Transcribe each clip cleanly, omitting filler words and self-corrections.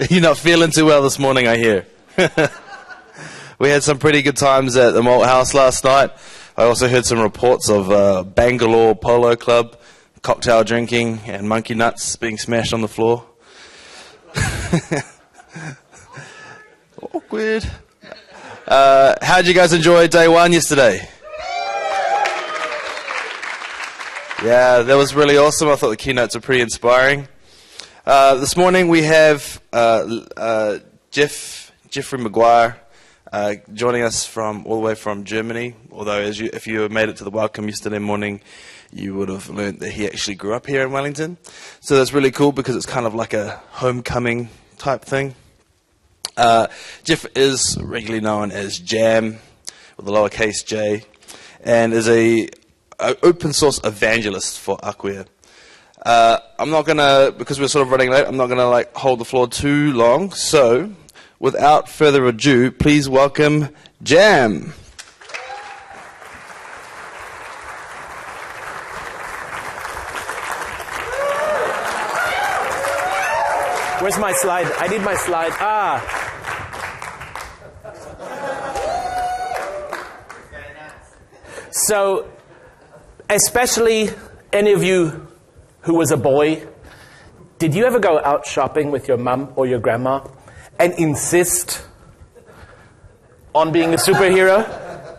You're not feeling too well this morning, I hear. We had some pretty good times at the Malt House last night. I also heard some reports of Bangalore Polo Club, cocktail drinking, and monkey nuts being smashed on the floor. Awkward. How did you guys enjoy day one yesterday? Yeah, that was really awesome. I thought the keynotes were pretty inspiring. This morning we have Jeffrey McGuire joining us all the way from Germany. Although if you made it to the welcome yesterday morning, you would have learned that he actually grew up here in Wellington. So that's really cool because it's kind of like a homecoming type thing. Jeff is regularly known as Jam, with a lowercase j, and is a open source evangelist for Acquia. I'm not gonna, because we're sort of running late, I'm not gonna hold the floor too long. So, without further ado, please welcome Jam. Where's my slide? I need my slide. So, especially any of you who was a boy, did you ever go out shopping with your mum or your grandma and insist on being a superhero,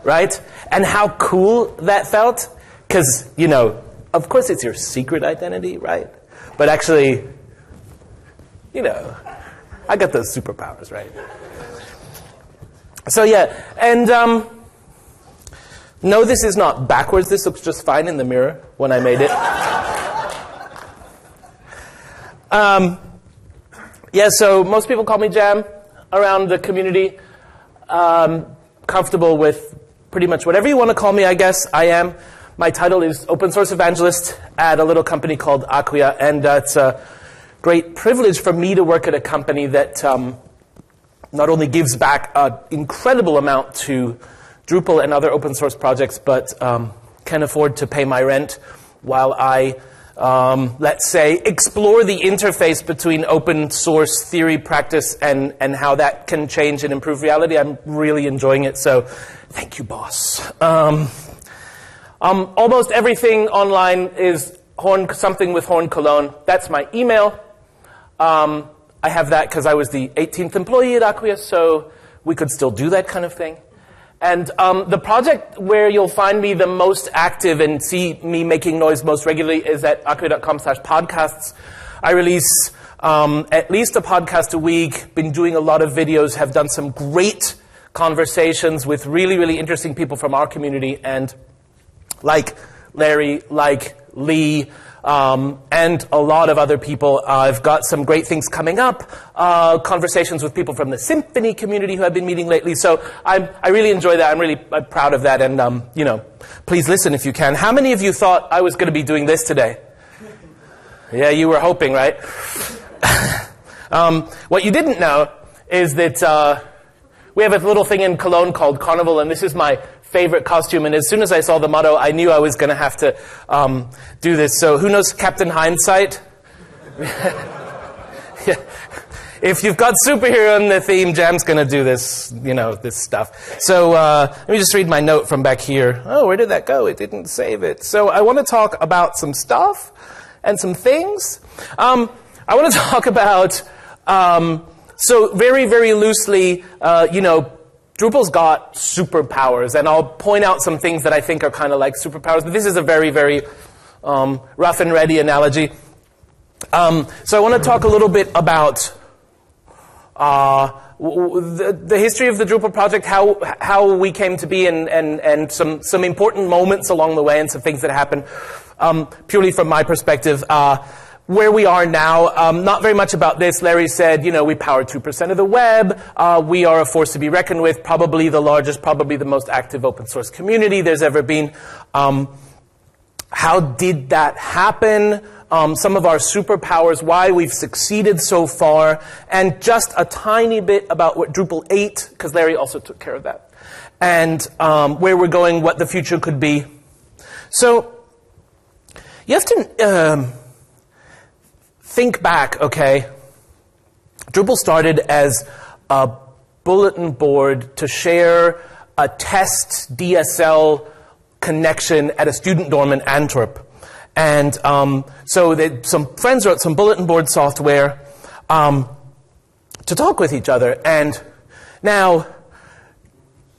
right? And how cool that felt? Because, of course it's your secret identity, right? But actually, I got those superpowers, right? So yeah, and no, this is not backwards. This looks just fine in the mirror when I made it. Yeah, so most people call me Jam around the community. Comfortable with pretty much whatever you want to call me, I guess. I am. My title is Open Source Evangelist at a little company called Acquia, and it's a great privilege for me to work at a company that not only gives back an incredible amount to Drupal and other open source projects, but can afford to pay my rent while I, let's say, explore the interface between open source theory, practice, and how that can change and improve reality. I'm really enjoying it, so thank you, boss. Almost everything online is something with Horn Cologne. That's my email. I have that because I was the 18th employee at Acquia, so we could still do that kind of thing. And the project where you'll find me the most active and see me making noise most regularly is at acquia.com/podcasts. I release at least a podcast a week, been doing a lot of videos, have done some great conversations with really, really interesting people from our community, and like Larry, like Lee, and a lot of other people. I've got some great things coming up, conversations with people from the Symphony community who I've been meeting lately. So I really enjoy that. I'm really proud of that. And, please listen if you can. How many of you thought I was going to be doing this today? Yeah, you were hoping, right? What you didn't know is that we have a little thing in Cologne called Carnival, and this is my favorite costume, and as soon as I saw the motto, I knew I was going to have to do this. So who knows Captain Hindsight? Yeah. If you've got superhero in the theme, Jam's going to do this, this stuff. So let me just read my note from back here. Oh, where did that go? It didn't save it. So I want to talk about some stuff and some things. I want to talk about, so very, very loosely, Drupal's got superpowers, and I'll point out some things that I think are kind of like superpowers, but this is a very, very rough and ready analogy. So I want to talk a little bit about the history of the Drupal project, how we came to be, and some important moments along the way, and some things that happened purely from my perspective. Where we are now, not very much about this. Larry said, we power 2% of the web. We are a force to be reckoned with, probably the largest, probably the most active open source community there's ever been. How did that happen? Some of our superpowers, why we've succeeded so far, and just a tiny bit about what Drupal 8, because Larry also took care of that, and where we're going, what the future could be. So you have to think back, okay? Drupal started as a bulletin board to share a test DSL connection at a student dorm in Antwerp. And so some friends wrote some bulletin board software to talk with each other. And now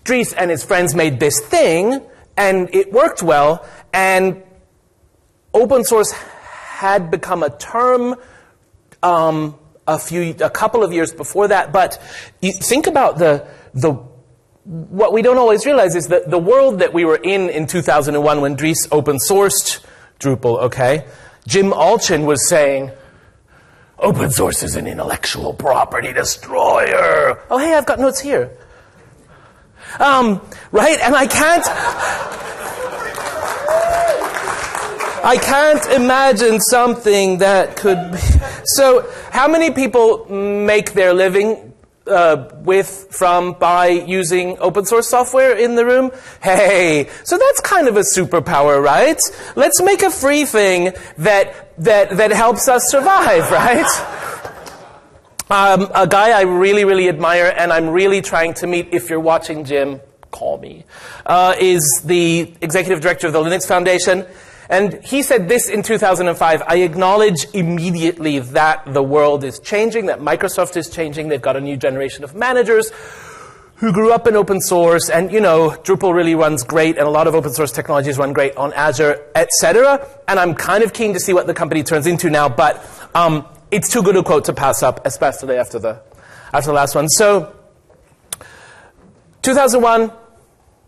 Dries and his friends made this thing, and it worked well, and open source had become a term a couple of years before that. But you think about what we don't always realize is that the world that we were in 2001 when Dries open sourced Drupal, okay? Jim Alchin was saying, open source is an intellectual property destroyer. Oh, hey, I've got notes here. Right? And I can't imagine something that could be. So, how many people make their living by using open source software in the room? Hey, so that's kind of a superpower, right? Let's make a free thing that helps us survive, right? A guy I really, really admire, and I'm really trying to meet, if you're watching, Jim, call me, is the executive director of the Linux Foundation. And he said this in 2005, I acknowledge immediately that the world is changing, that Microsoft is changing. They've got a new generation of managers who grew up in open source. And, you know, Drupal really runs great, and a lot of open source technologies run great on Azure, etc. And I'm kind of keen to see what the company turns into now, but it's too good a quote to pass up, especially after the last one. So, 2001,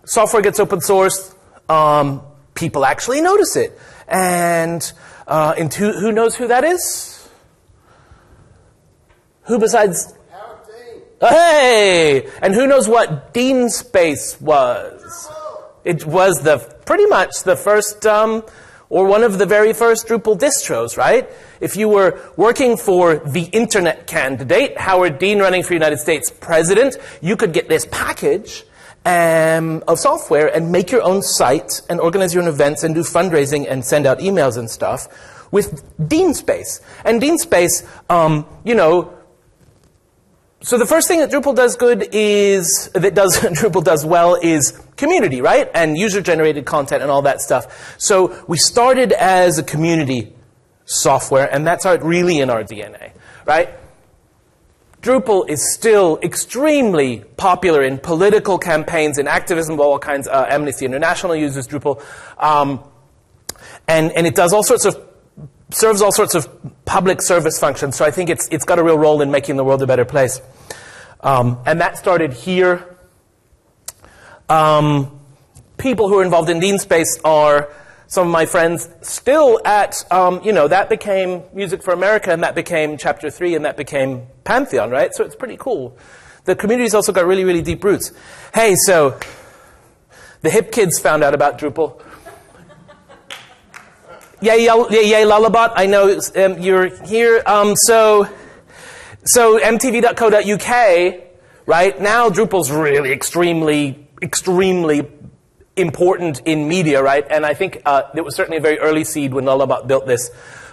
software gets open sourced. People actually notice it. And who knows who that is? Who besides? Hey! And who knows what Dean Space was? It was pretty much the first, or one of the very first Drupal distros, right? If you were working for the internet candidate, Howard Dean running for United States president, you could get this package of software and make your own site and organize your own events and do fundraising and send out emails and stuff with Dean Space. And Dean Space, you know, so the first thing that Drupal does Drupal does well is community, right? And user-generated content and all that stuff. So we started as a community software, and that's really in our DNA, right? Drupal is still extremely popular in political campaigns and activism of all kinds. Amnesty International uses Drupal. And it does serves all sorts of public service functions. So I think it's got a real role in making the world a better place. And that started here. People who are involved in Dean Space are some of my friends still at, that became Music for America, and that became Chapter 3, and that became Pantheon, right? So it's pretty cool. The community's also got really, really deep roots. Hey, so the hip kids found out about Drupal. Yay, Lullabot, I know you're here. So mtv.co.uk, right? Now Drupal's really extremely important in media, right? And I think it was certainly a very early seed when Lullabot built this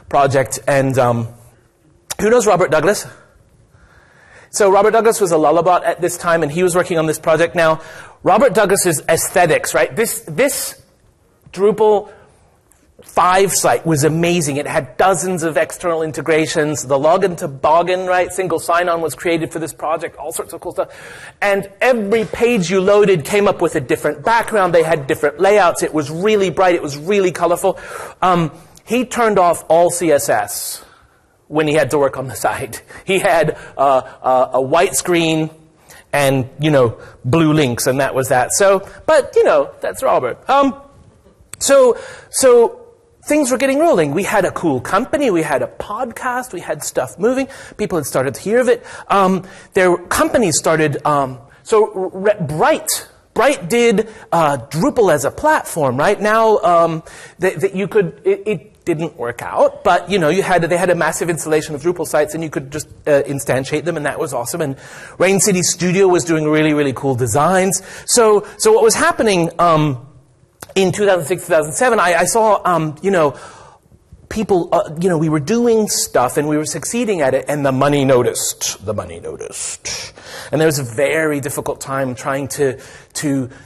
project. And who knows Robert Douglas? So Robert Douglas was a Lullabot at this time, and he was working on this project. Now, Robert Douglas's aesthetics, right? This Drupal 5 site was amazing. It had dozens of external integrations. The login toboggan, right? Single sign-on was created for this project. All sorts of cool stuff. And every page you loaded came up with a different background. They had different layouts. It was really bright. It was really colorful. He turned off all CSS when he had to work on the site. He had a white screen and, blue links, and that was that. So, but, that's Robert. So things were getting rolling. We had a cool company. We had a podcast. We had stuff moving. People had started to hear of it. Companies started. Bright did Drupal as a platform. Right now, that you could. It didn't work out, but they had a massive installation of Drupal sites, and you could just instantiate them, and that was awesome. And Rain City Studio was doing really, really cool designs. So what was happening? In 2006, 2007, I saw, people, we were doing stuff and we were succeeding at it, and the money noticed. The money noticed. And there was a very difficult time trying to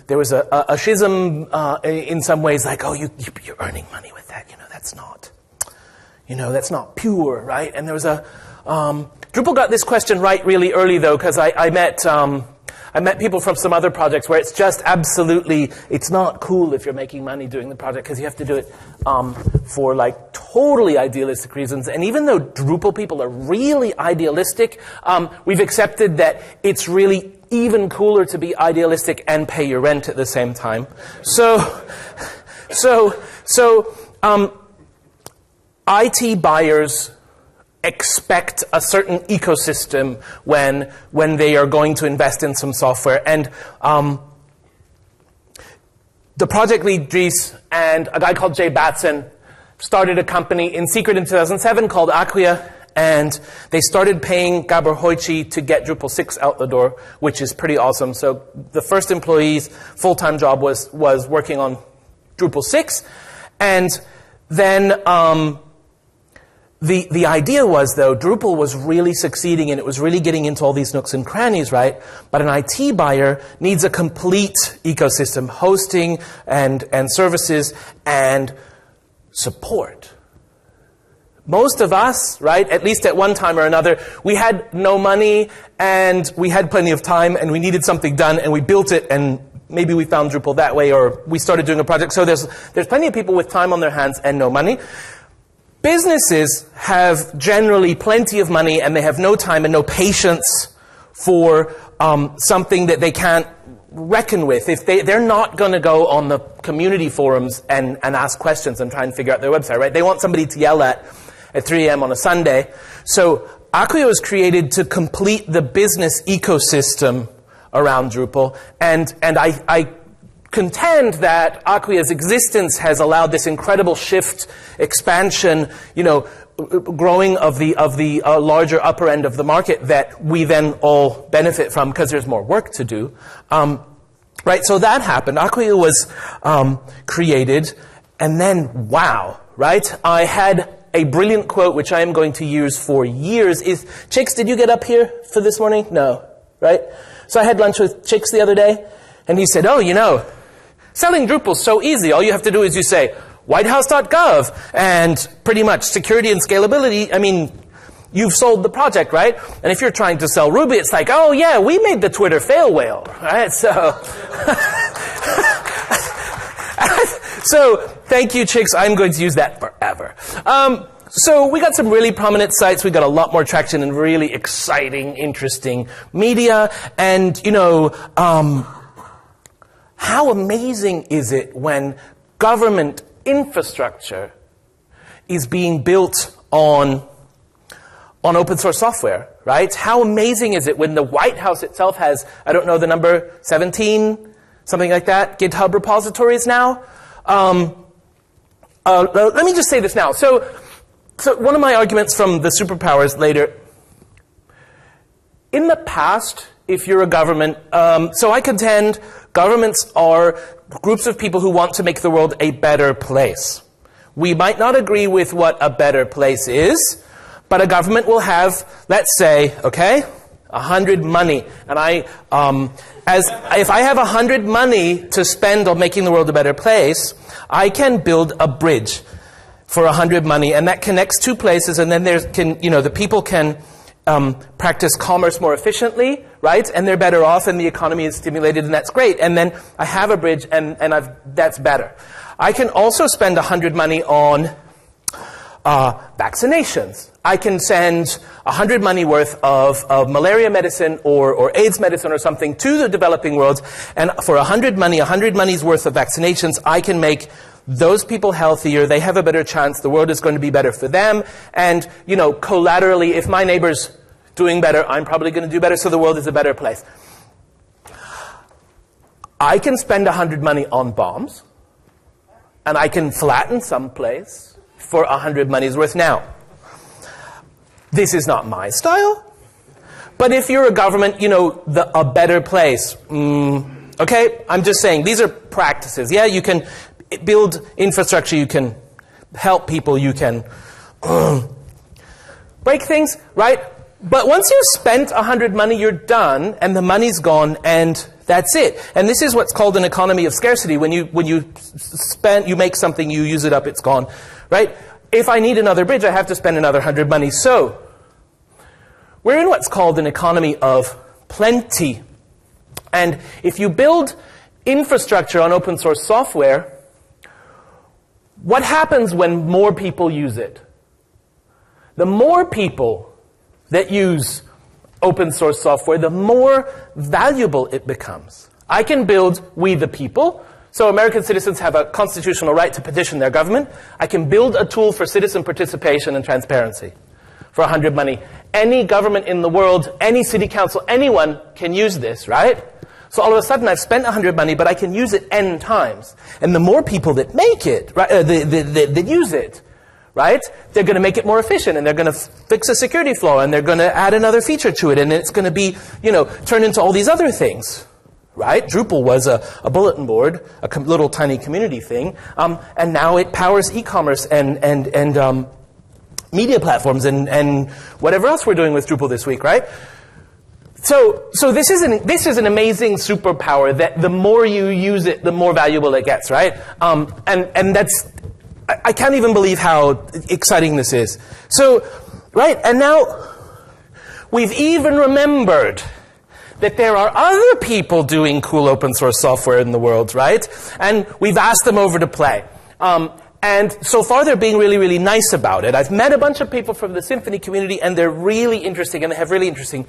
there was a schism in some ways, like, oh, you're earning money with that. That's not pure, right? And there was Drupal got this question right really early, though, because I met people from some other projects where it's just absolutely, it's not cool if you're making money doing the project, because you have to do it for like totally idealistic reasons. And even though Drupal people are really idealistic, we've accepted that it's really even cooler to be idealistic and pay your rent at the same time. IT buyers expect a certain ecosystem when they are going to invest in some software. And the project lead, Dries, and a guy called Jay Batson started a company in secret in 2007 called Acquia, and they started paying Gabor Hoichi to get Drupal 6 out the door, which is pretty awesome. So the first employee's full-time job was working on Drupal 6, and then the idea was, though, Drupal was really succeeding and it was really getting into all these nooks and crannies, right? But an IT buyer needs a complete ecosystem, hosting and services and support. Most of us, right, at least at one time or another, we had no money and we had plenty of time and we needed something done and we built it, and maybe we found Drupal that way, or we started doing a project. So there's plenty of people with time on their hands and no money. Businesses have generally plenty of money and they have no time and no patience for something that they can't reckon with. If they're not going to go on the community forums and ask questions and try and figure out their website, right? They want somebody to yell at 3 a.m. on a Sunday. So Acquia was created to complete the business ecosystem around Drupal, and I contend that Acquia's existence has allowed this incredible shift, expansion, growing of the larger upper end of the market that we then all benefit from because there's more work to do. Right, so that happened. Acquia was created, and then, wow, right? I had a brilliant quote, which I am going to use for years. Chicks, did you get up here for this morning? No, right? So I had lunch with Chicks the other day, and he said, selling Drupal's so easy. All you have to do is you say, whitehouse.gov, and pretty much security and scalability, you've sold the project, right? And if you're trying to sell Ruby, it's like, oh yeah, we made the Twitter fail whale, right? So, so thank you, Chicks. I'm going to use that forever. So we got some really prominent sites. We got a lot more traction and really exciting, interesting media. And, how amazing is it when government infrastructure is being built on open source software, right? How amazing is it when the White House itself has, I don't know the number, 17, something like that, GitHub repositories now? Let me just say this now. So one of my arguments from the Superpowers later, in the past, if you're a government, so I contend governments are groups of people who want to make the world a better place. We might not agree with what a better place is, but a government will have, let's say, 100 money. And if I have 100 money to spend on making the world a better place, I can build a bridge for 100 money, and that connects two places, and then the people can practice commerce more efficiently, right? And they're better off, and the economy is stimulated, and that's great. And then I have a bridge, and that's better. I can also spend 100 money on vaccinations. I can send 100 money worth of malaria medicine or AIDS medicine or something to the developing world, and for 100 money's worth of vaccinations, I can make those people healthier. They have a better chance. The world is going to be better for them. And, collaterally, if my neighbor's doing better, I'm probably going to do better, so the world is a better place. I can spend 100 money on bombs, and I can flatten some place for 100 money's worth. Now, this is not my style, but if you're a government, a better place. Okay, I'm just saying, these are practices. Yeah, you can build infrastructure, you can help people, you can break things, right? But once you've spent 100 money, you're done, and the money's gone, and that's it. And this is what's called an economy of scarcity. When you make something, you use it up, it's gone, right? If I need another bridge, I have to spend another 100 money. So we're in what's called an economy of plenty. And if you build infrastructure on open source software, what happens when more people use it? The more people that use open source software, the more valuable it becomes. I can build We the People. So American citizens have a constitutional right to petition their government. I can build a tool for citizen participation and transparency for 100 money. Any government in the world, any city council, anyone can use this, right? So all of a sudden I've spent 100 money, but I can use it N times. And the more people that make it, right, that use it, right? They're going to make it more efficient, and they're going to fix a security flaw, and they're going to add another feature to it, and it's going to be, turn into all these other things, right? Drupal was a bulletin board, a little tiny community thing, and now it powers e-commerce and media platforms and whatever else we're doing with Drupal this week, right? So this is an amazing superpower that the more you use it, the more valuable it gets, right? And that's, I can't even believe how exciting this is. So, right, and now we've even remembered that there are other people doing cool open source software in the world, right? And we've asked them over to play. And so far they're being really, really nice about it. I've met a bunch of people from the Symfony community, and they're really interesting, and they have really interesting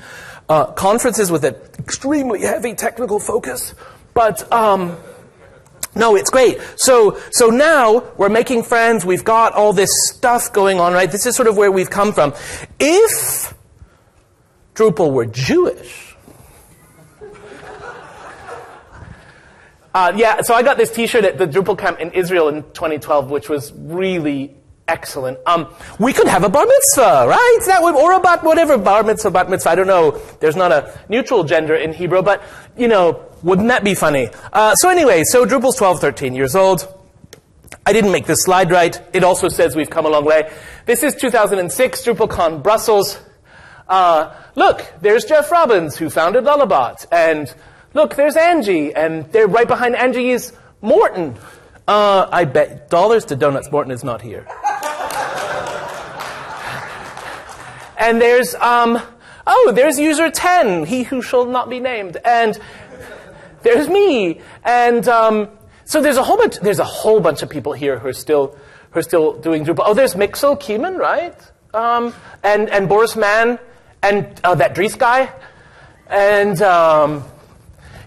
conferences with an extremely heavy technical focus. But no, it's great. So now we're making friends. We've got all this stuff going on, right? This is sort of where we've come from. If Drupal were Jewish, so I got this T-shirt at the DrupalCamp in Israel in 2012, which was really excellent. We could have a bar mitzvah, right? That would, or a whatever, bar mitzvah, I don't know. There's not a neutral gender in Hebrew, but, wouldn't that be funny? So anyway, so Drupal's 12, 13 years old. I didn't make this slide right. It also says we've come a long way. This is 2006, DrupalCon Brussels. Look, there's Jeff Robbins, who founded Lullabot, and look, there's Angie, and they're right behind Angie is Morton. I bet dollars to donuts, Morton is not here. And there's, there's user 10, he who shall not be named, and there's me, and so there's a whole bunch of people here who are still doing Drupal. Oh, there's Mixel Kieman, right? And Boris Mann, and that Dries guy, and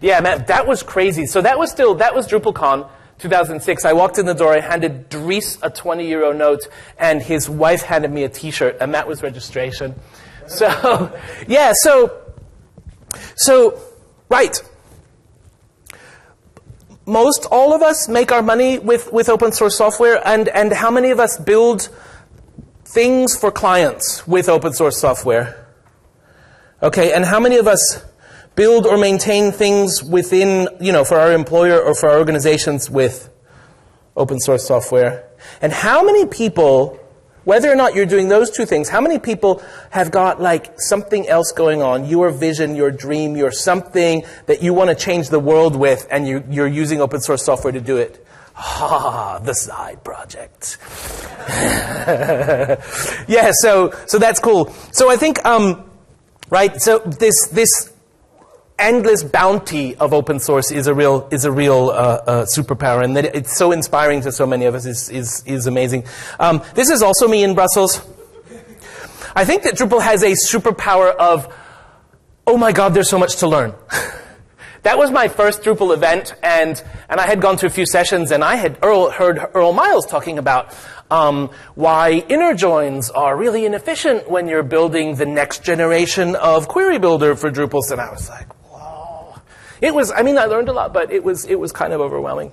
yeah, man, that was crazy. So that was DrupalCon 2006. I walked in the door, I handed Dries a 20 € note, and his wife handed me a T-shirt, and that was registration. So, yeah, so, right. Most all of us make our money with open source software, and how many of us build things for clients with open source software? Okay, and how many of us build or maintain things within, for our employer or for our organizations with open source software? And how many people, whether or not you're doing those two things, how many people have got like something else going on, your vision, your dream, your something that you want to change the world with, and you're using open source software to do it? The side project. Yeah, so that's cool. So I think, right, so this endless bounty of open source is a real superpower, and that it's so inspiring to so many of us is amazing. This is also me in Brussels. I think that Drupal has a superpower of, oh my God, there's so much to learn. That was my first Drupal event, and I had gone to a few sessions, and I had heard Earl Miles talking about why inner joins are really inefficient when you're building the next generation of query builder for Drupal. And I was like, whoa. It was, I learned a lot, but it was kind of overwhelming.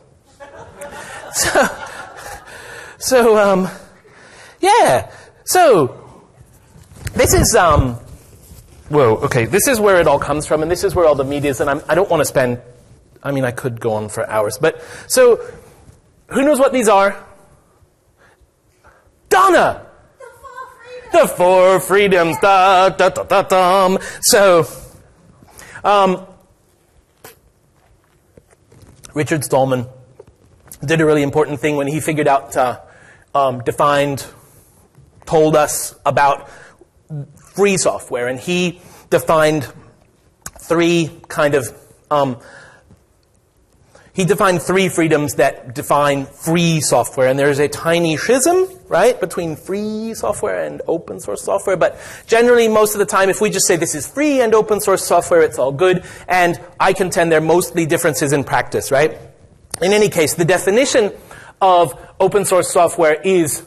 Yeah. So, this is, this is where it all comes from, and this is where all the media is, and I don't want to spend, I could go on for hours, but, so, who knows what these are? Donna! The four freedoms. Da, da, da, da, dum. So, Richard Stallman did a really important thing when he figured out, told us about free software, and he defined three freedoms that define free software, and there's a tiny schism, right, between free software and open source software, but generally most of the time if we just say this is free and open source software, it's all good, and I contend there are mostly differences in practice, right? In any case, the definition of open source software is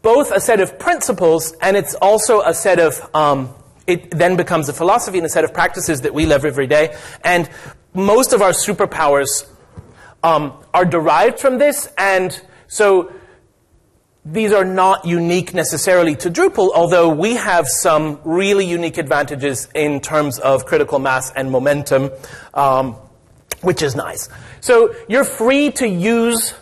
both a set of principles and it's also a set of, it then becomes a philosophy and a set of practices that we live every day. And most of our superpowers are derived from this, and so these are not unique necessarily to Drupal, although we have some really unique advantages in terms of critical mass and momentum, which is nice. So you're free to use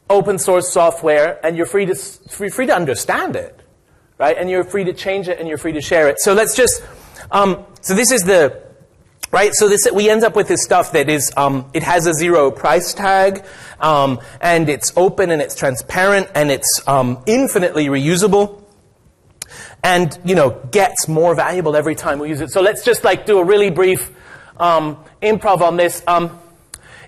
open source software, and you're free to understand it, right? And you're free to change it, and you're free to share it. So let's just, so this is the, right? So this, we end up with this stuff that is, it has a 0 price tag, and it's open, and it's transparent, and it's infinitely reusable, and, you know, gets more valuable every time we use it. So let's just like do a really brief improv on this.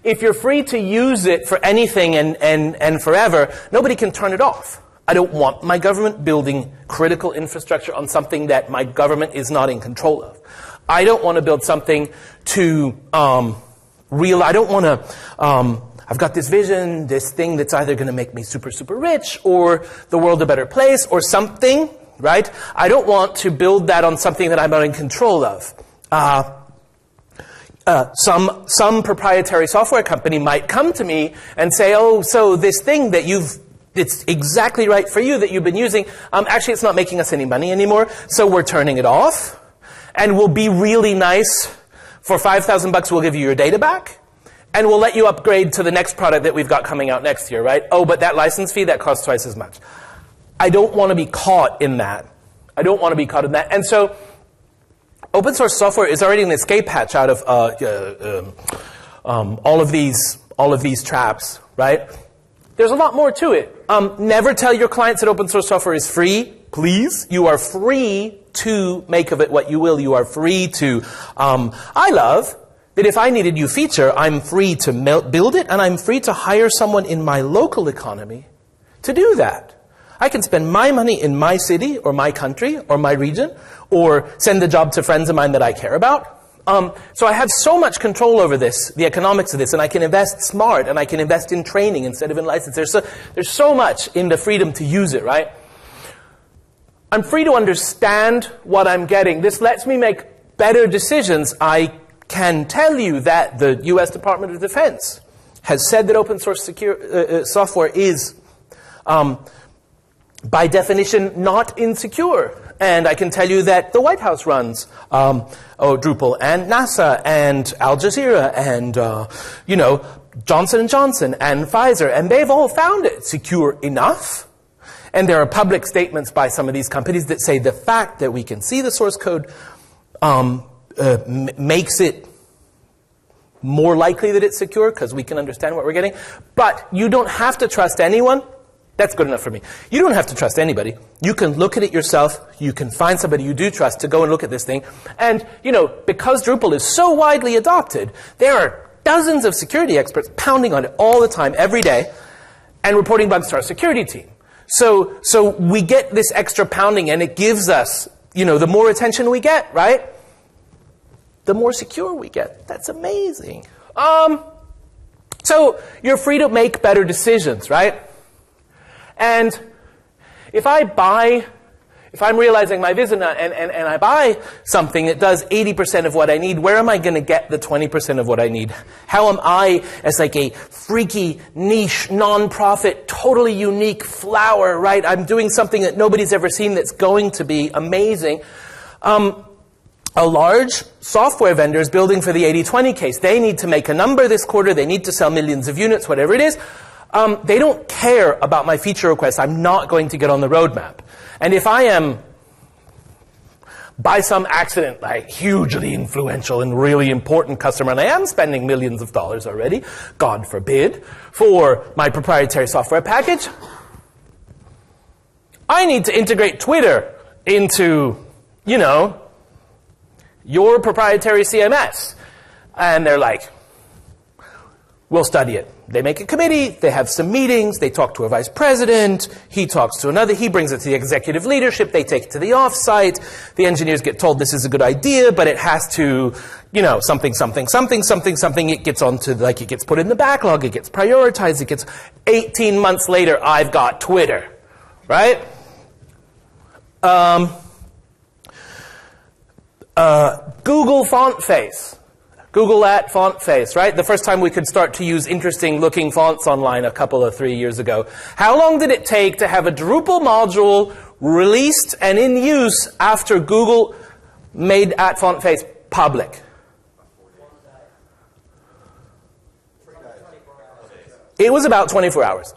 If you're free to use it for anything and forever, nobody can turn it off. I don't want my government building critical infrastructure on something that my government is not in control of. I don't want to build something to I don't want to, I've got this vision, this thing that's either going to make me super, super rich or the world a better place or something, right? I don't want to build that on something that I'm not in control of. Some proprietary software company might come to me and say, oh, so this thing that it's exactly right for you that you've been using, actually it's not making us any money anymore, so we're turning it off. And we'll be really nice. For $5,000 we'll give you your data back. And we'll let you upgrade to the next product that we've got coming out next year, right? Oh, but that license fee, that costs twice as much. I don't want to be caught in that. I don't want to be caught in that. And so open source software is already an escape hatch out of all of these traps, right? There's a lot more to it. Never tell your clients that open source software is free, please. You are free to make of it what you will. You are free to, I love that if I need a new feature, I'm free to build it, and I'm free to hire someone in my local economy to do that. I can spend my money in my city or my country or my region or send the job to friends of mine that I care about. So I have so much control over this, the economics of this, and I can invest smart, and I can invest in training instead of in license. There's so much in the freedom to use it, right? I'm free to understand what I'm getting. This lets me make better decisions. I can tell you that the US Department of Defense has said that open source software is, by definition, not insecure. And I can tell you that the White House runs Drupal, and NASA, and Al Jazeera, and Johnson & Johnson, and Pfizer, and they've all found it secure enough. And there are public statements by some of these companies that say the fact that we can see the source code makes it more likely that it's secure because we can understand what we're getting. But you don't have to trust anyone. That's good enough for me. You don't have to trust anybody. You can look at it yourself. You can find somebody you do trust to go and look at this thing. And, because Drupal is so widely adopted, there are dozens of security experts pounding on it all the time, every day, and reporting bugs to our security team. So we get this extra pounding, and it gives us, the more attention we get, right? The more secure we get. That's amazing. So you're free to make better decisions, right? And if I'm realizing my vision and I buy something that does 80% of what I need, where am I going to get the 20% of what I need? How am I, as like a freaky, niche, non-profit, totally unique flower, right? I'm doing something that nobody's ever seen that's going to be amazing. A large software vendor is building for the 80-20 case. They need to make a number this quarter. They need to sell millions of units, whatever it is. they don't care about my feature requests. I'm not going to get on the roadmap. And if I am, by some accident, like hugely influential and really important customer, and I am spending millions of dollars already, God forbid, for my proprietary software package, I need to integrate Twitter into, you know, your proprietary CMS. And they're like, we'll study it. They make a committee, they have some meetings, they talk to a vice president, he talks to another, he brings it to the executive leadership, they take it to the offsite, the engineers get told this is a good idea, but it has to, you know, something, it gets onto, like, it gets put in the backlog, it gets prioritized, it gets, 18 months later, I've got Twitter, right? Google font face. Google at font face, right? The first time we could start to use interesting looking fonts online a couple of 3 years ago. How long did it take to have a Drupal module released and in use after Google made at font face public? It was about 24 hours.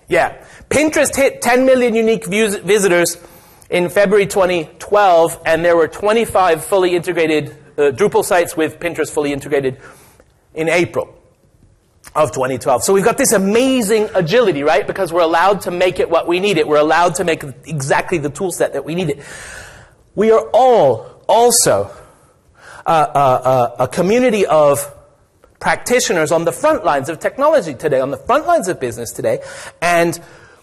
Yeah. Pinterest hit 10 million unique visitors in February 2012, and there were 25 fully integrated Drupal sites with Pinterest fully integrated in April of 2012. So we've got this amazing agility, right? Because we're allowed to make it what we need it. We're allowed to make exactly the tool set that we need it. We are all also a community of practitioners on the front lines of technology today, on the front lines of business today, and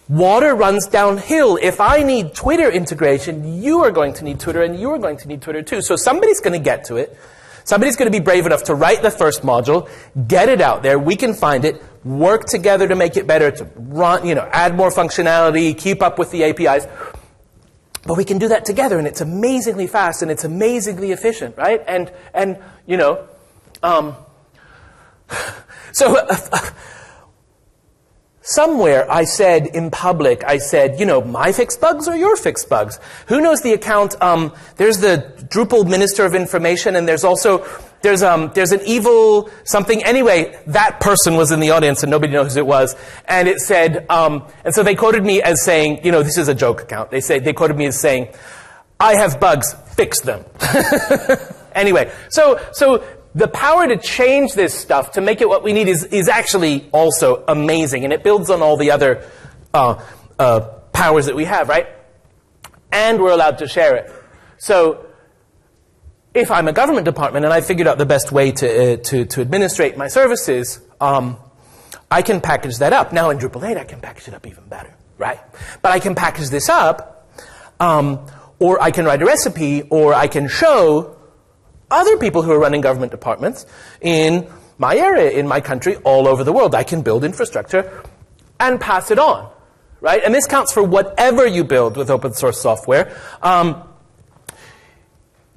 water runs downhill. If I need Twitter integration, you are going to need Twitter, and you are going to need Twitter too. So somebody's going to get to it. Somebody's going to be brave enough to write the first module, get it out there, we can find it, work together to make it better, to run, you know, add more functionality, keep up with the APIs. But we can do that together, and it's amazingly fast, and it's amazingly efficient, right? And you know, somewhere I said in public, I said, you know, my fixed bugs or your fixed bugs? Who knows the account? There's the Drupal Minister of Information, and there's also, there's an evil something. Anyway, that person was in the audience, and nobody knows who it was. And it said, and so they quoted me as saying, you know, this is a joke account. They quoted me as saying, I have bugs, fix them. Anyway, so the power to change this stuff, to make it what we need, is actually also amazing. And it builds on all the other powers that we have, right? And we're allowed to share it. So if I'm a government department and I figured out the best way to administrate my services, I can package that up. Now in Drupal 8, I can package it up even better, right? But I can package this up, or I can write a recipe, or I can show other people who are running government departments in my area, in my country, all over the world. I can build infrastructure and pass it on, right? And this counts for whatever you build with open source software. The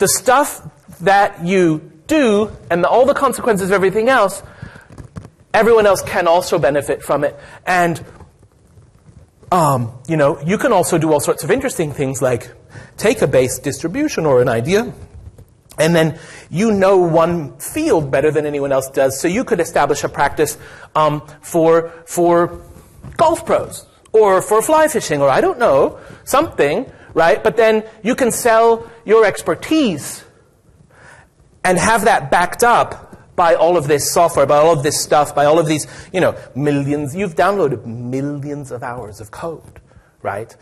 stuff that you do and all the consequences of everything else, everyone else can also benefit from it. And, you know, you can also do all sorts of interesting things like take a base distribution or an idea, and then you know one field better than anyone else does, so you could establish a practice for golf pros, or for fly fishing, or I don't know, something, right? But then you can sell your expertise and have that backed up by all of this software, by all of this stuff, by all of these, you know, millions. You've downloaded millions of hours of code, right?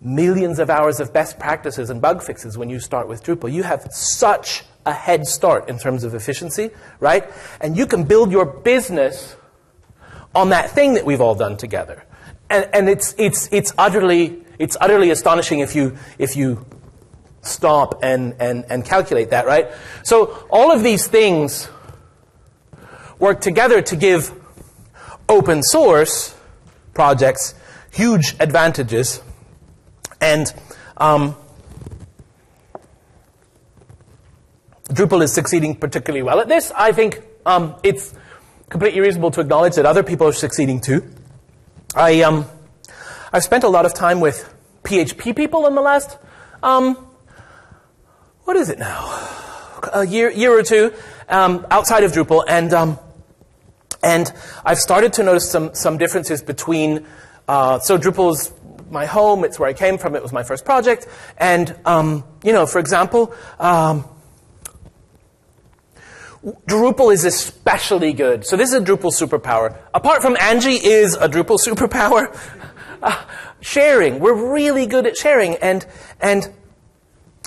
Millions of hours of best practices and bug fixes when you start with Drupal. You have such a head start in terms of efficiency, right? And you can build your business on that thing that we've all done together. And it's utterly astonishing if you stop and calculate that, right? So all of these things work together to give open source projects huge advantages. And Drupal is succeeding particularly well at this. I think it's completely reasonable to acknowledge that other people are succeeding too. I've spent a lot of time with PHP people in the last, what is it now? A year or two outside of Drupal, and And I've started to notice some differences between, so Drupal's my home, it's where I came from, it was my first project, and, for example, Drupal is especially good. So this is a Drupal Superpower. Apart from Angie is a Drupal Superpower. Sharing, we're really good at sharing, and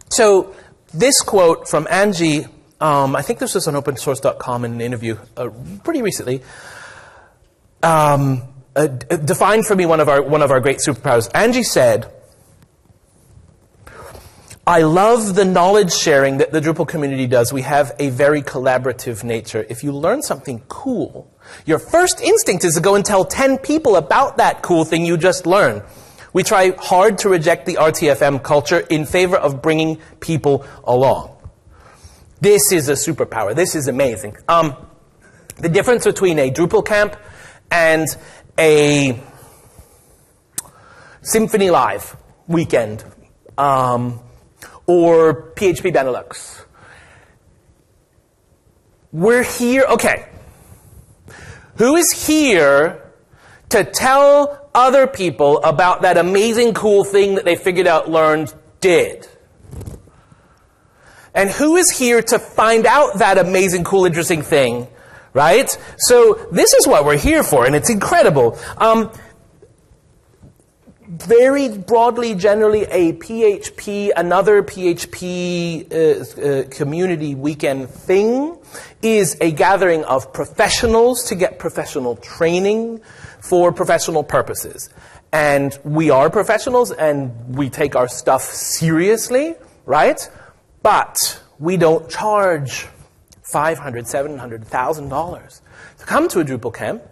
so this quote from Angie, I think this was on opensource.com in an interview pretty recently, defined for me one of our great superpowers. Angie said, I love the knowledge sharing that the Drupal community does. We have a very collaborative nature. If you learn something cool, your first instinct is to go and tell 10 people about that cool thing you just learned. We try hard to reject the RTFM culture in favor of bringing people along. This is a superpower. This is amazing. The difference between a DrupalCamp and a Symphony Live weekend, or PHP Benelux. We're here, okay. Who is here to tell other people about that amazing cool thing that they figured out, learned, did? And who is here to find out that amazing, cool, interesting thing, right? So this is what we're here for, and it's incredible. Very broadly, generally, another PHP community weekend thing is a gathering of professionals to get professional training for professional purposes. And we are professionals, and we take our stuff seriously, right? But we don't charge $500, $700, $1,000 to come to a DrupalCamp.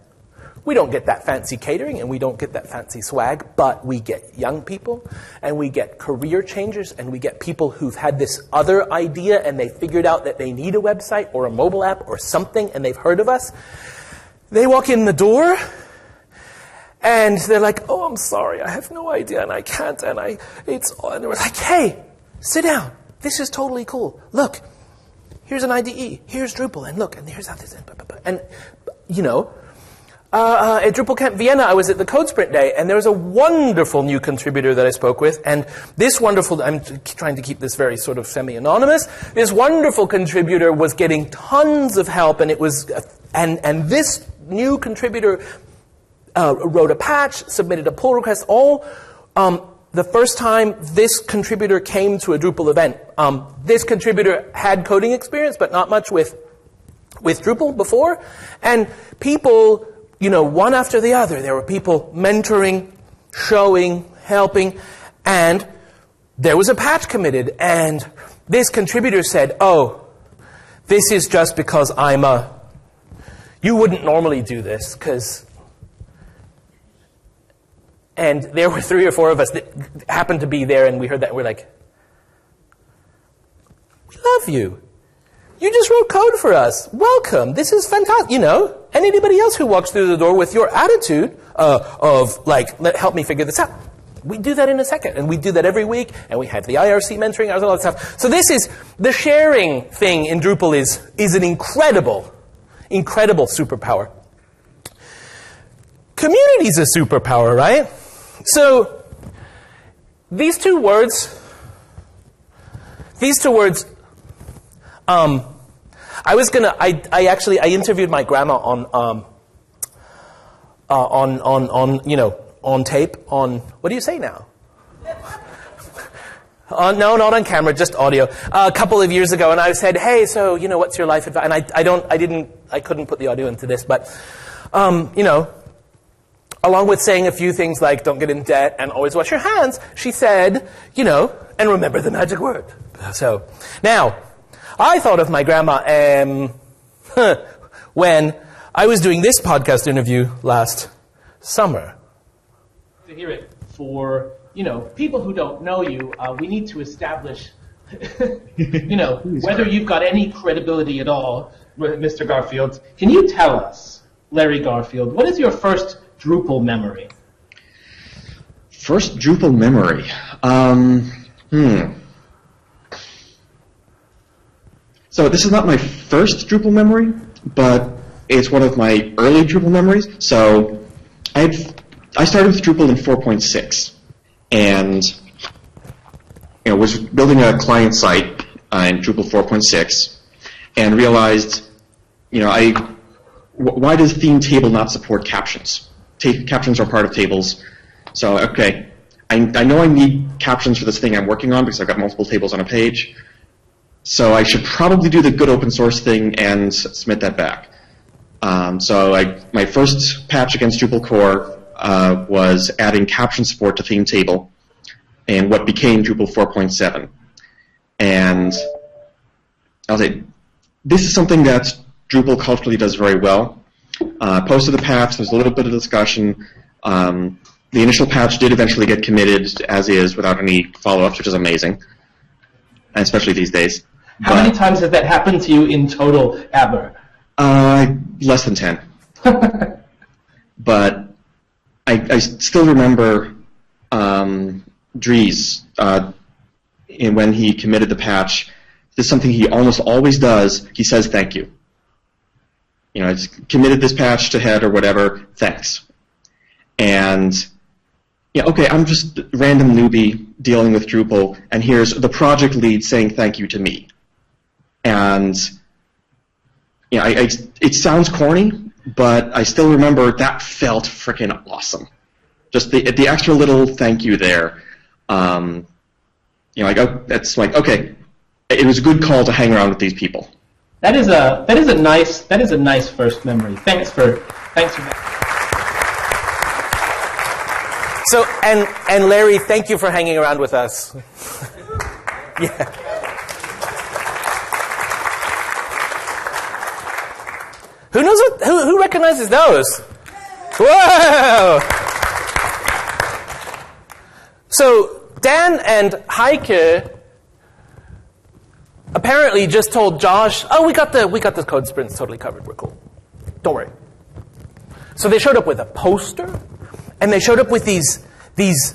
We don't get that fancy catering, and we don't get that fancy swag, but we get young people, and we get career changers, and we get people who've had this other idea, and they figured out that they need a website or a mobile app or something, and they've heard of us. They walk in the door, and they're like, oh, I'm sorry, I have no idea, and I can't, and we're like, hey, sit down. This is totally cool. Look, here's an IDE, here's Drupal, and look, and here's how this is, and, at DrupalCamp Vienna, I was at the Code Sprint Day, and there was a wonderful new contributor that I spoke with, and this wonderful, I'm trying to keep this very sort of semi-anonymous, this wonderful contributor was getting tons of help, and it was, and this new contributor wrote a patch, submitted a pull request, all, the first time this contributor came to a Drupal event. This contributor had coding experience, but not much with Drupal before, and people, one after the other. There were people mentoring, showing, helping, and there was a patch committed, and this contributor said, oh, this is just because you wouldn't normally do this, because, and there were 3 or 4 of us that happened to be there, and we heard that, and we're like, we love you. You just wrote code for us. Welcome. This is fantastic. And anybody else who walks through the door with your attitude of, like, help me figure this out. We do that in a second. And we do that every week. And we have the IRC mentoring, all that stuff. So this is, the sharing thing in Drupal is an incredible, incredible superpower. Community is a superpower, right? So these two words, I interviewed my grandma on tape, what do you say now? No, not on camera, just audio. A couple of years ago, and I said, hey, so, what's your life advice? And I couldn't put the audio into this, but, along with saying a few things like don't get in debt and always wash your hands, she said, and remember the magic word. So, now, I thought of my grandma when I was doing this podcast interview last summer. To hear it for, people who don't know you, we need to establish, whether you've got any credibility at all, Mr. Garfield. Can you tell us, Larry Garfield, what is your first Drupal memory? First Drupal memory? So this is not my first Drupal memory, but it's one of my early Drupal memories. So I started with Drupal in 4.6, and was building a client site in Drupal 4.6, and realized, why does theme table not support captions? Captions are part of tables. So, okay, I know I need captions for this thing I'm working on because I've got multiple tables on a page. So I should probably do the good open source thing and submit that back. So my first patch against Drupal core was adding caption support to theme table in what became Drupal 4.7. And I'll say, this is something that Drupal culturally does very well. Posted the patch, there's a little bit of discussion. The initial patch did eventually get committed as is without any follow-ups, which is amazing, and especially these days. How many times has that happened to you in total, ever? Less than 10. But I still remember Dries, when he committed the patch. This is something he almost always does. He says thank you. It's committed this patch to head or whatever, thanks. And, okay, I'm just a random newbie dealing with Drupal, and here's the project lead saying thank you to me. And, it sounds corny, but I still remember that felt freaking awesome. Just the extra little thank you there. That's like, okay, it was a good call to hang around with these people. That is a nice first memory. Thanks for that. So, and Larry, thank you for hanging around with us. Yeah. Who knows who recognizes those? Whoa! So Dan and Heike apparently just told Josh, "Oh, we got the code sprints totally covered. We're cool. Don't worry." So they showed up with a poster, and they showed up with these things.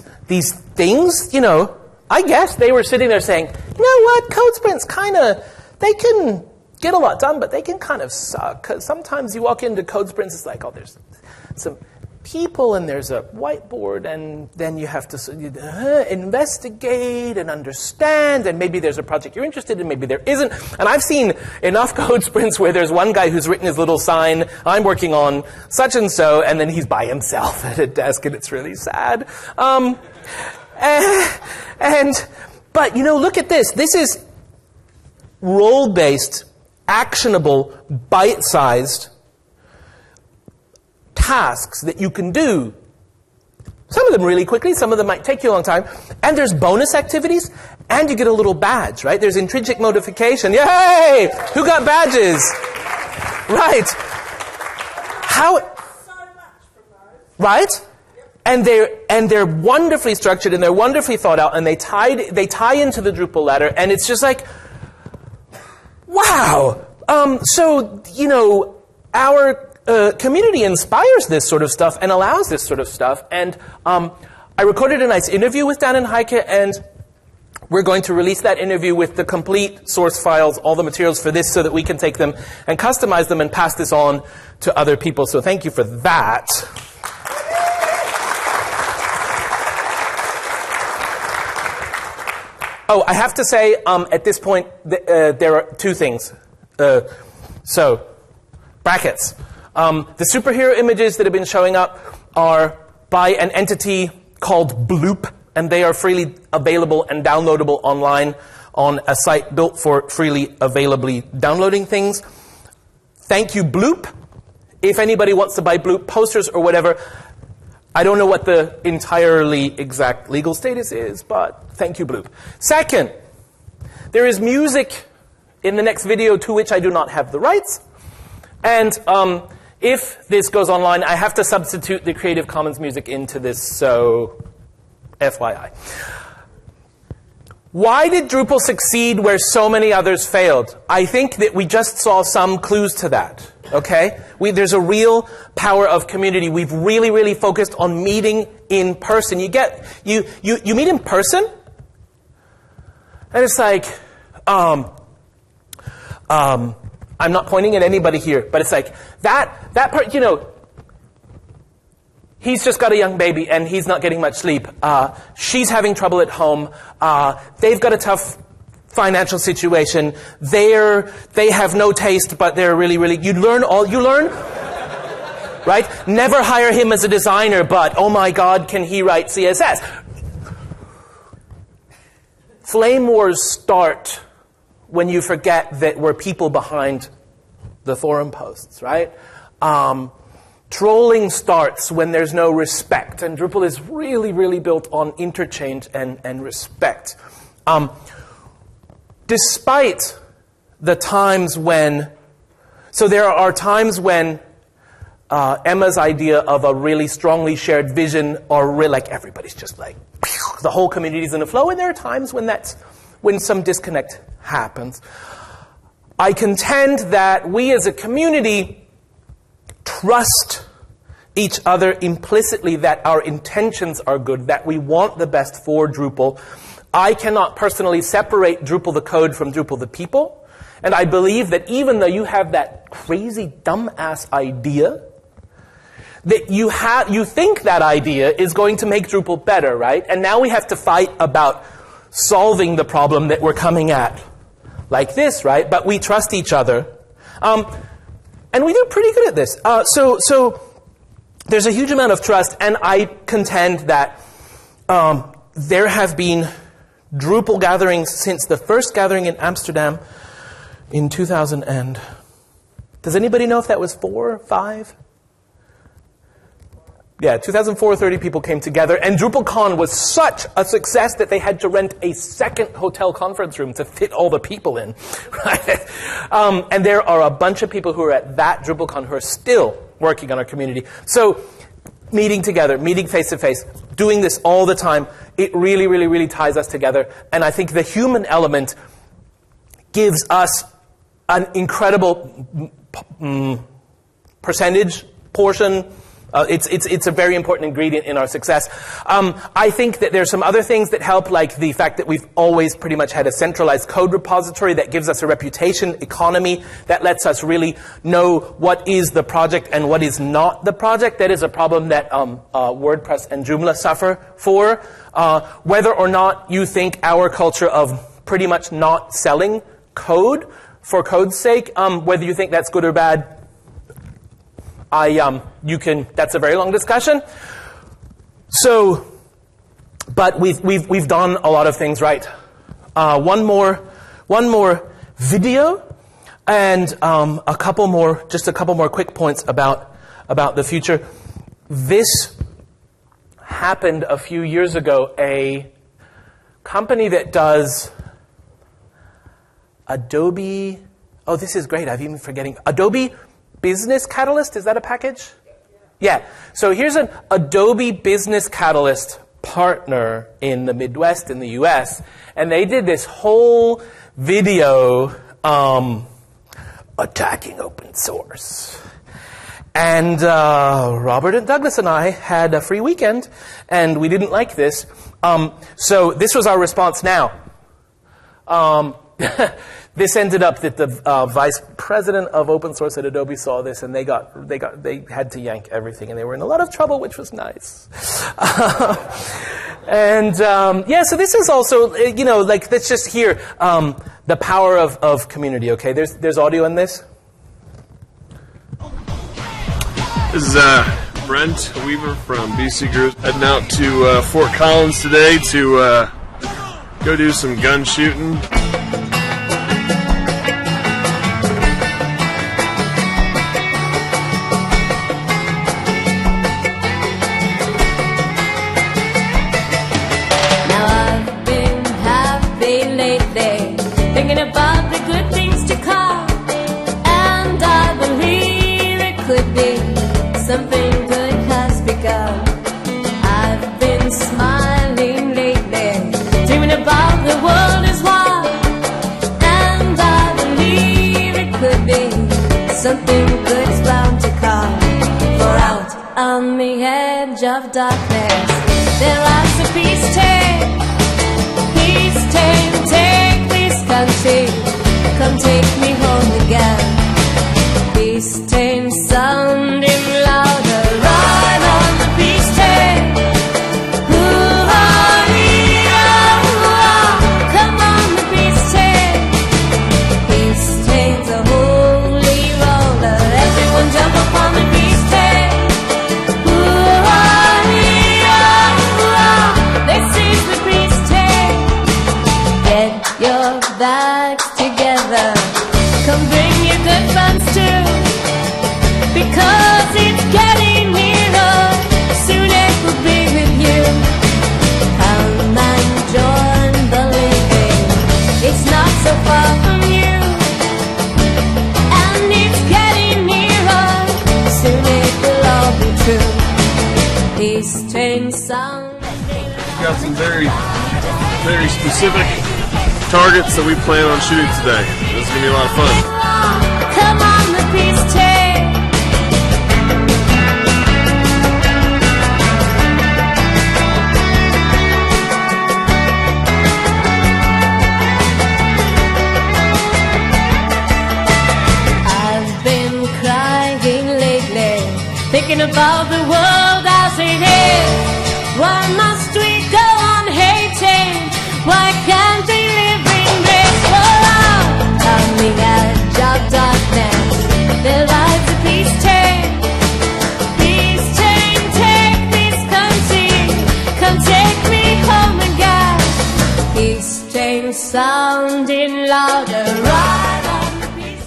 I guess they were sitting there saying, "You know what? Code sprints they can get a lot done, but they can kind of suck, because sometimes you walk into code sprints, it's like, oh, there's some people and there's a whiteboard, and then you have to investigate and understand, and maybe there's a project you're interested in, maybe there isn't." And I've seen enough code sprints where there's one guy who's written his little sign, "I'm working on such and so," and then he's by himself at a desk, and it's really sad. But look at this. This is role-based, actionable, bite-sized tasks that you can do. Some of them really quickly, some of them might take you a long time. And there's bonus activities, and you get a little badge, right? There's intrinsic notification. Yay! Who got badges? Right. How? Right? And they're wonderfully structured, and they're wonderfully thought out, and they tie into the Drupal ladder, and it's just like, wow. Our community inspires this sort of stuff and allows this sort of stuff. And I recorded a nice interview with Dan and Heike, and we're going to release that interview with the complete source files, all the materials for this, so that we can take them and customize them and pass this on to other people. So thank you for that. Oh, I have to say, at this point, there are two things. Brackets. The superhero images that have been showing up are by an entity called Bloop, and they are freely available and downloadable online on a site built for freely availably downloading things. Thank you, Bloop. If anybody wants to buy Bloop posters or whatever, I don't know what the entirely exact legal status is, but thank you, Bloop. Second, there is music in the next video to which I do not have the rights. And if this goes online, I have to substitute the Creative Commons music into this, so FYI. Why did Drupal succeed where so many others failed? I think that we just saw some clues to that. Okay? There's a real power of community. We've really, really focused on meeting in person. You meet in person, and it's like, I'm not pointing at anybody here, but it's like, that part, you know, he's just got a young baby and he's not getting much sleep. She's having trouble at home. They've got a tough financial situation. They have no taste, but they're really, really, you learn, right? Never hire him as a designer, but oh my God, can he write CSS? Flame wars start when you forget that we're people behind the forum posts, right? Trolling starts when there's no respect, and Drupal is really, really built on interchange and respect. Despite the times when, so there are times when Emma's idea of a really strongly shared vision, or like everybody's just like, the whole community's in a flow, and there are times when some disconnect happens. I contend that we as a community trust each implicitly implicitly, that our intentions are good, that we want the best for Drupal. I cannot personally separate Drupal the code from Drupal the people, and I believe that even though you have that crazy dumbass idea, that you think that idea is going to make Drupal better, right? And now we have to fight about solving the problem that we're coming at like this, right? But we trust each other. And we do pretty good at this. So there's a huge amount of trust, and I contend that there have been Drupal gatherings since the first gathering in Amsterdam in 2000 and... Does anybody know if that was 4, 5? Yeah, 2004, 30 people came together, and DrupalCon was such a success that they had to rent a second hotel conference room to fit all the people in. Right? And there are a bunch of people who are at that DrupalCon who are still working on our community. So meeting together, meeting face-to-face, doing this all the time, it really, really, really ties us together. And I think the human element gives us an incredible portion. It's a very important ingredient in our success. I think that there's some other things that help, like the fact that we've always pretty much had a centralized code repository that gives us a reputation economy that lets us really know what is the project and what is not the project. That is a problem that WordPress and Joomla suffer for. Whether or not you think our culture of pretty much not selling code for code's sake, whether you think that's good or bad, that's a very long discussion. So, but we've done a lot of things right. One more video, and just a couple more quick points about the future. This happened a few years ago. A company that does Adobe. Oh, this is great. I've even forgetting Adobe Business Catalyst. Is that a package? Yeah. So here's an Adobe Business Catalyst partner in the Midwest in the US, and they did this whole video attacking open source. And Robert and Douglas and I had a free weekend, and we didn't like this. So this was our response now. This ended up that the vice president of open source at Adobe saw this, and they had to yank everything, and they were in a lot of trouble, which was nice. So this is also, let's just hear the power of community. Okay, there's audio in this. This is Brent Weaver from BC Group, heading out to Fort Collins today to go do some gun shooting. Thinking about the good things to come, and I believe it could be something good has begun. I've been smiling lately, dreaming about the world is wide, and I believe it could be something good is bound to come. For out on the edge of darkness, there lies a peace tale. Peace tale, take country, come take me home again. bags together. Come bring your good friends too, because it's getting nearer. Soon it will be with you. Come and join the living. It's not so far from you, and it's getting nearer. Soon it will all be true. These train sound. We've got some very specific targets that we plan on shooting today. This is going to be a lot of fun. Come on, the peace train. I've been crying lately, thinking about the world as it is. Why must we go on hating? Why can't we live in grace? Coming out of darkness, there lies a peace train. Peace train, take this country, come take me home again. Peace train sounding louder, right on the peace.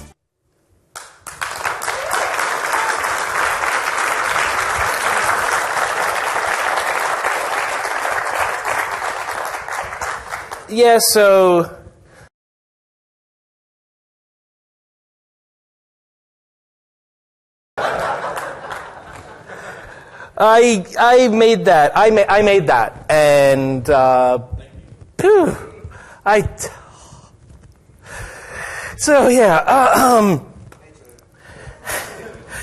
Yeah, so I made that. I made that, and so yeah.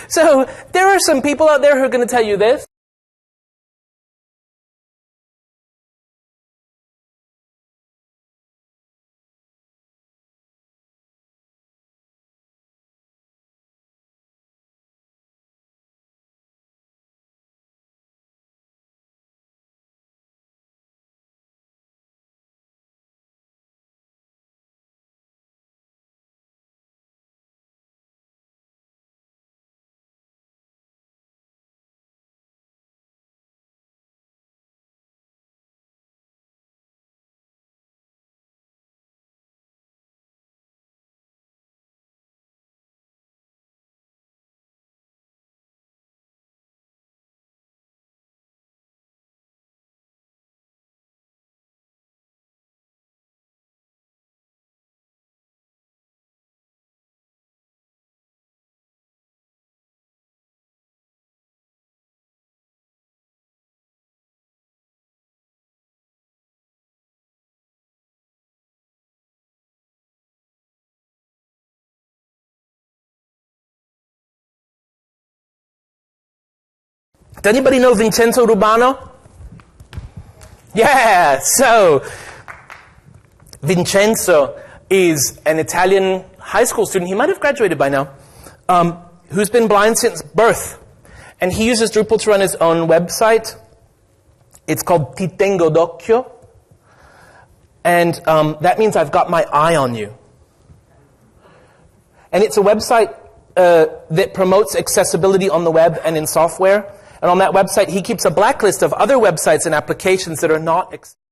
So there are some people out there who are going to tell you this. Does anybody know Vincenzo De Bono? Yeah, so Vincenzo is an Italian high school student. He might have graduated by now, who's been blind since birth. And he uses Drupal to run his own website. It's called Ti Tengo d'Occhio. And that means I've got my eye on you. And it's a website that promotes accessibility on the web and in software. And on that website, he keeps a blacklist of other websites and applications that are not accessible.